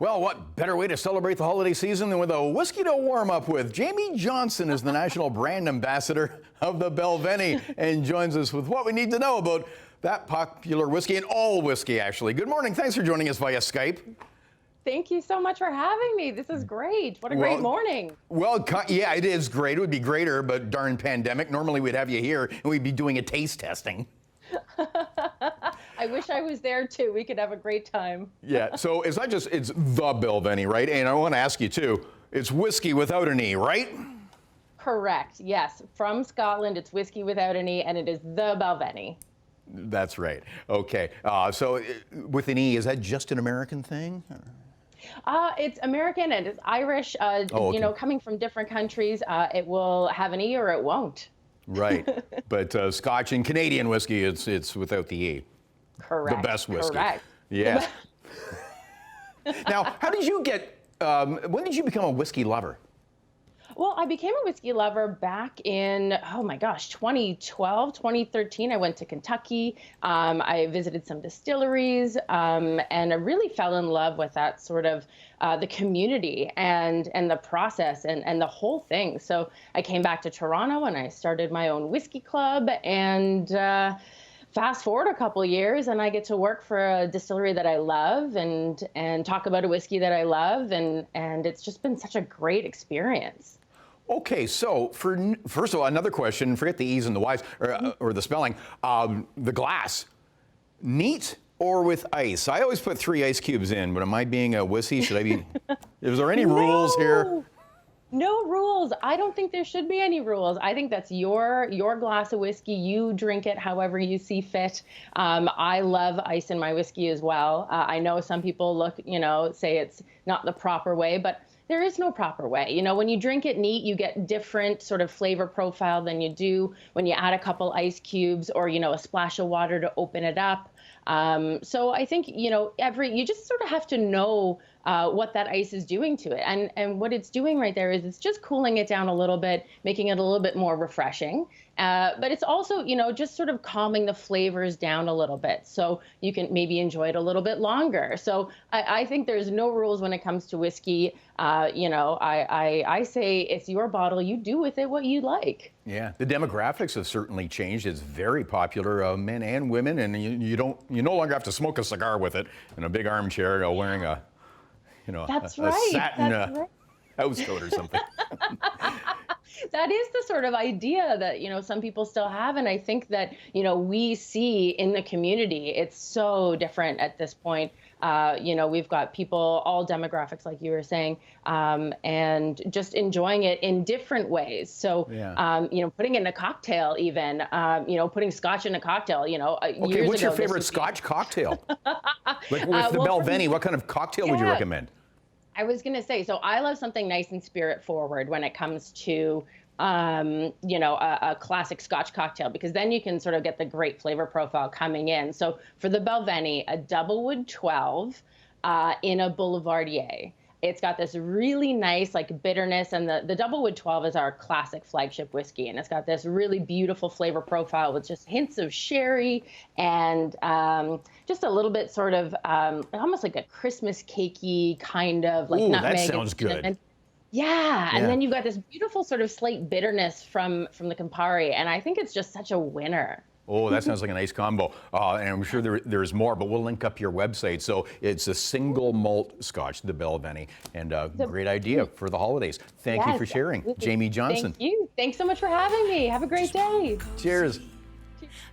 Well, what better way to celebrate the holiday season than with a whiskey to warm up with? Jamie Johnson is the national brand ambassador of the Balvenie and joins us with what we need to know about that popular whiskey and all whiskey, actually. Good morning. Thanks for joining us via Skype. Thank you so much for having me. This is great. What a great morning. Well, yeah, it is great. It would be greater, but darn pandemic. Normally we'd have you here and we'd be doing a taste testing. I wish I was there too. We could have a great time. Yeah, so it's not just, it's the Balvenie, right? And I want to ask you too, it's whiskey without an E, right? Correct, yes. From Scotland, it's whiskey without an E, and it is the Balvenie. That's right. Okay, so with an E, is that just an American thing? It's American and it's Irish. Okay. You know, coming from different countries, it will have an E or it won't. Right, but Scotch and Canadian whiskey, it's without the E. Correct. The best whiskey. Correct. Yeah. Now, how did you get, when did you become a whiskey lover? Well, I became a whiskey lover back in, oh my gosh, 2012, 2013. I went to Kentucky. I visited some distilleries, and I really fell in love with that sort of the community and the process and the whole thing. So I came back to Toronto and I started my own whiskey club, and fast forward a couple of years and I get to work for a distillery that I love and talk about a whiskey that I love, and it's just been such a great experience. Okay, so first of all, another question, forget the E's and the Y's, or the spelling, the glass, neat or with ice? I always put 3 ice cubes in, but am I being a wussy? Should I be, is there any rules here? No rules. I don't think there should be any rules. I think that's your glass of whiskey. You drink it however you see fit. I love ice in my whiskey as well. I know some people say it's not the proper way, but there is no proper way. You know, when you drink it neat, you get different sort of flavor profile than you do when you add a couple ice cubes or, a splash of water to open it up. So I think, you just sort of have to know what that ice is doing to it. And what it's doing right there is it's just cooling it down a little bit, making it a little bit more refreshing. But it's also, just sort of calming the flavors down a little bit so you can maybe enjoy it a little bit longer. So I think there's no rules when it comes to whiskey. I say it's your bottle. You do with it what you like. Yeah, the demographics have certainly changed. It's very popular, men and women, and you no longer have to smoke a cigar with it in a big armchair, wearing a That's a right. satin That's right. house coat or something. That is the sort of idea that, some people still have. And I think that, we see in the community, it's so different at this point. We've got people, all demographics, like you were saying, and just enjoying it in different ways. So, yeah. Putting it in a cocktail even, putting scotch in a cocktail, Okay, what's your favorite scotch cocktail? Like with the Balvenie, what kind of cocktail would you recommend? I was going to say, so I love something nice and spirit forward when it comes to, a classic Scotch cocktail, because then you can sort of get the great flavor profile coming in. So for the Balvenie, a Doublewood 12 in a Boulevardier. It's got this really nice bitterness, and the Doublewood 12 is our classic flagship whiskey, and it's got this really beautiful flavor profile with just hints of sherry and just a little bit sort of almost like a Christmas cakey kind of nutmeg. That sounds good. Yeah, and then you've got this beautiful sort of slight bitterness from the Campari, and I think it's just such a winner. Oh, that sounds like a nice combo. And I'm sure there's more, but we'll link up your website. So it's a single malt Scotch, the Balvenie, and a great idea for the holidays. Thank you for sharing. Jamie Johnson. Thank you. Thanks so much for having me. Have a great day. Cheers.